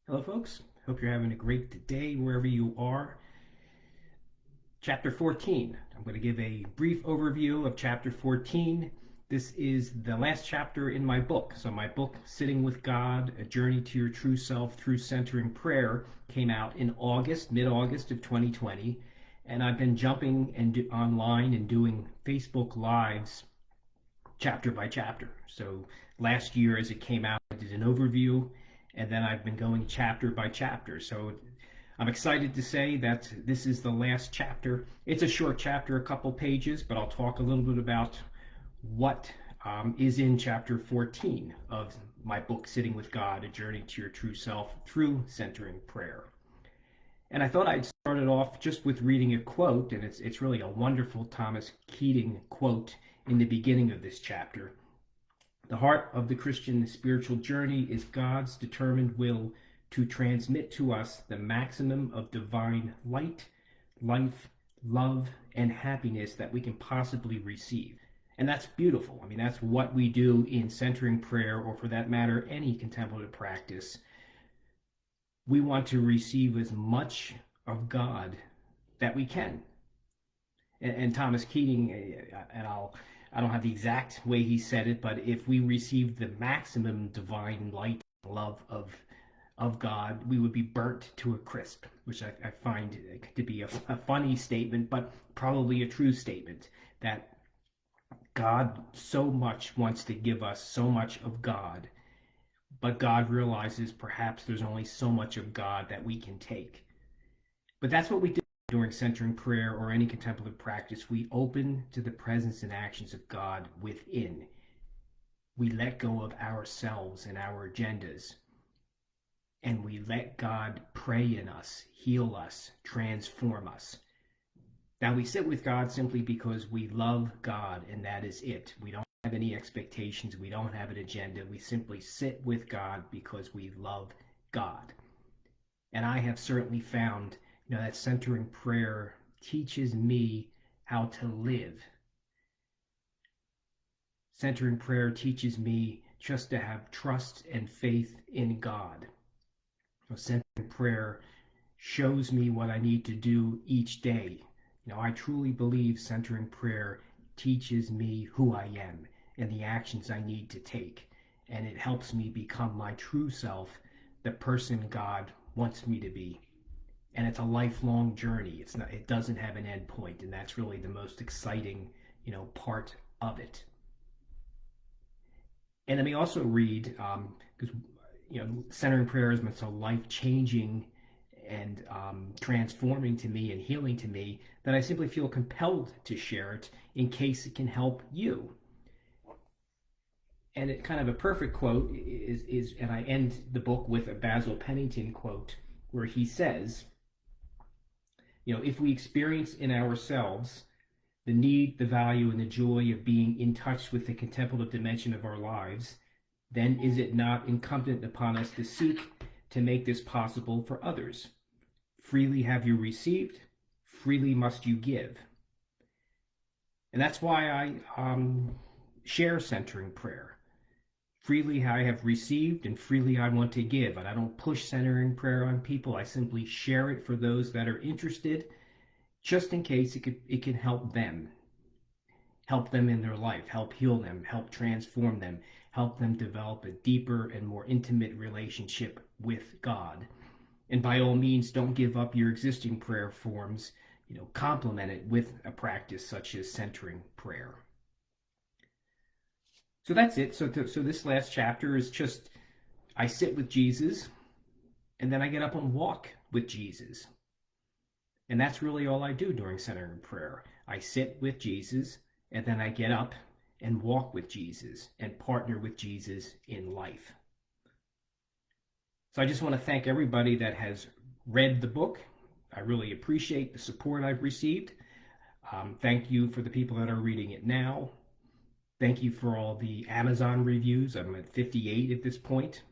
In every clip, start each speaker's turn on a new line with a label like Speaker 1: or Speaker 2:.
Speaker 1: Hello, folks. Hope you're having a great day wherever you are. Chapter 14. I'm going to give a brief overview of Chapter 14. This is the last chapter in my book. So, my book, Sitting with God, A Journey to Your True Self Through Centering Prayer, came out in August, mid August of 2020. And I've been jumping online and doing Facebook Lives chapter by chapter. So last year, as it came out, I did an overview, and then I've been going chapter by chapter. So I'm excited to say that this is the last chapter. It's a short chapter, a couple pages, but I'll talk a little bit about what is in chapter 14 of my book, Sitting with God, A Journey to Your True Self Through Centering Prayer. And I thought I'd start it off just with reading a quote, and it's really a wonderful Thomas Keating quote in the beginning of this chapter. The heart of the Christian spiritual journey is God's determined will to transmit to us the maximum of divine light, life, love, and happiness that we can possibly receive. And that's beautiful. I mean, that's what we do in centering prayer, or for that matter, any contemplative practice. We want to receive as much of God that we can. And Thomas Keating, and I don't have the exact way he said it, but if we received the maximum divine light and love of God, we would be burnt to a crisp, which I find to be a funny statement, but probably a true statement, that God so much wants to give us so much of God, but God realizes perhaps there's only so much of God that we can take. But that's what we do during centering prayer or any contemplative practice. We open to the presence and actions of God within. We let go of ourselves and our agendas, and we let God pray in us, heal us, transform us. Now, we sit with God simply because we love God, and that is it. We don't have any expectations. We don't have an agenda. We simply sit with God because we love God. And I have certainly found, that centering prayer teaches me how to live. Centering prayer teaches me just to have trust and faith in God. Centering prayer shows me what I need to do each day. I truly believe centering prayer teaches me who I am and the actions I need to take. And it helps me become my true self, the person God wants me to be. And it's a lifelong journey. It doesn't have an end point, and that's really the most exciting, part of it. And let me also read, because centering prayer has been so life-changing and transforming to me and healing to me, that I simply feel compelled to share it in case it can help you. And it kind of a perfect quote is, and I end the book with a Basil Pennington quote where he says, if we experience in ourselves the need, the value, and the joy of being in touch with the contemplative dimension of our lives, then is it not incumbent upon us to seek to make this possible for others? Freely have you received, freely must you give. And that's why I share centering prayer. Freely I have received, and freely I want to give. And I don't push centering prayer on people. I simply share it for those that are interested, just in case it can help them in their life, help heal them, help transform them, help them develop a deeper and more intimate relationship with God. And by all means, don't give up your existing prayer forms. Complement it with a practice such as centering prayer. So that's it. So this last chapter is just, I sit with Jesus, and then I get up and walk with Jesus. And that's really all I do during centering prayer. I sit with Jesus, and then I get up and walk with Jesus and partner with Jesus in life. So I just want to thank everybody that has read the book. I really appreciate the support I've received. Thank you for the people that are reading it now. Thank you for all the Amazon reviews. I'm at 58 at this point.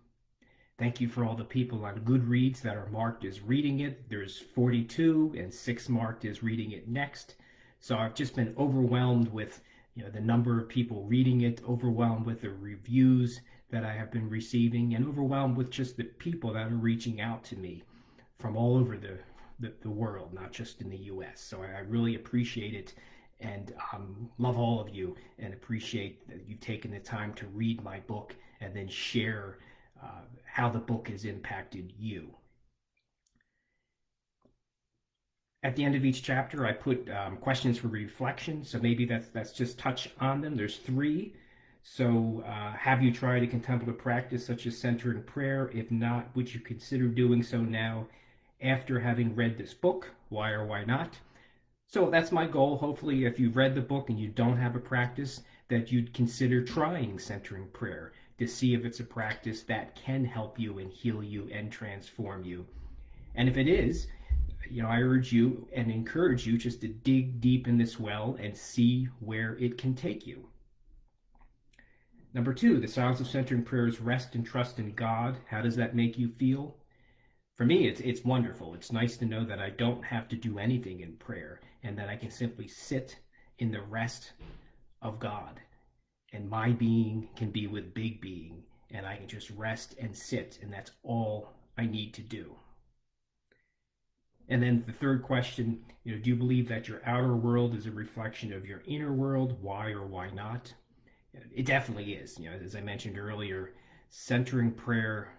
Speaker 1: Thank you for all the people on Goodreads that are marked as reading it. There's 42 and 6 marked as reading it next. So I've just been overwhelmed with the number of people reading it, overwhelmed with the reviews, that I have been receiving, and overwhelmed with just the people that are reaching out to me from all over the world, not just in the US. So I really appreciate it, and love all of you, and appreciate that you've taken the time to read my book and then share how the book has impacted you. At the end of each chapter, I put questions for reflection. So maybe that's just touch on them. There's 3. So have you tried a contemplative practice such as centering prayer? If not, would you consider doing so now after having read this book? Why or why not? So that's my goal. Hopefully, if you've read the book and you don't have a practice, that you'd consider trying centering prayer to see if it's a practice that can help you and heal you and transform you. And if it is, I urge you and encourage you just to dig deep in this well and see where it can take you. Number 2, the silence of centering prayer is rest and trust in God. How does that make you feel? For me, it's wonderful. It's nice to know that I don't have to do anything in prayer, and that I can simply sit in the rest of God, and my being can be with big being, and I can just rest and sit, and that's all I need to do. And then the third question, do you believe that your outer world is a reflection of your inner world? Why or why not? It definitely is. As I mentioned earlier, centering prayer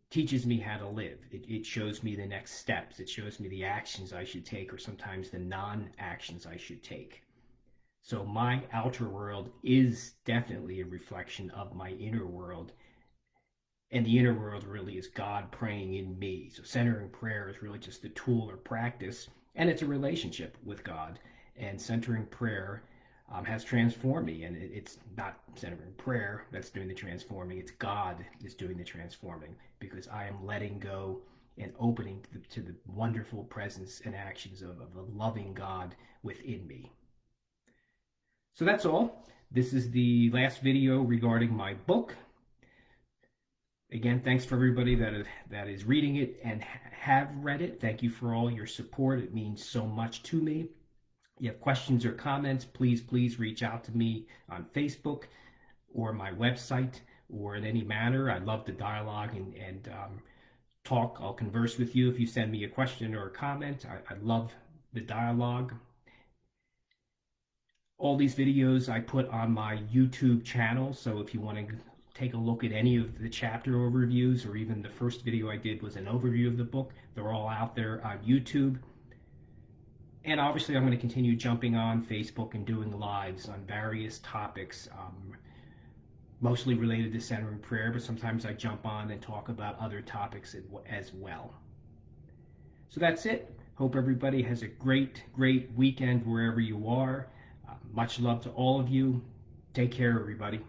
Speaker 1: teaches me how to live. It shows me the next steps. It shows me the actions I should take, or sometimes the non-actions I should take. So my outer world is definitely a reflection of my inner world. And the inner world really is God praying in me. So centering prayer is really just a tool or practice, and it's a relationship with God. And centering prayer has transformed me, and it's not centering prayer that's doing the transforming. It's God that's doing the transforming, because I am letting go and opening to the wonderful presence and actions of a loving God within me. So that's all. This is the last video regarding my book. Again, thanks for everybody that is reading it and have read it. Thank you for all your support. It means so much to me. If you have questions or comments, please reach out to me on Facebook or my website, or in any manner. I'd love to dialogue and talk. I'll converse with you if you send me a question or a comment. I love the dialogue. All these videos I put on my YouTube channel, so if you want to take a look at any of the chapter overviews, or even the first video I did was an overview of the book, they're all out there on YouTube. And obviously I'm going to continue jumping on Facebook and doing lives on various topics, mostly related to centering prayer, but sometimes I jump on and talk about other topics as well. So that's it. Hope everybody has a great weekend wherever you are. Much love to all of you. Take care, everybody.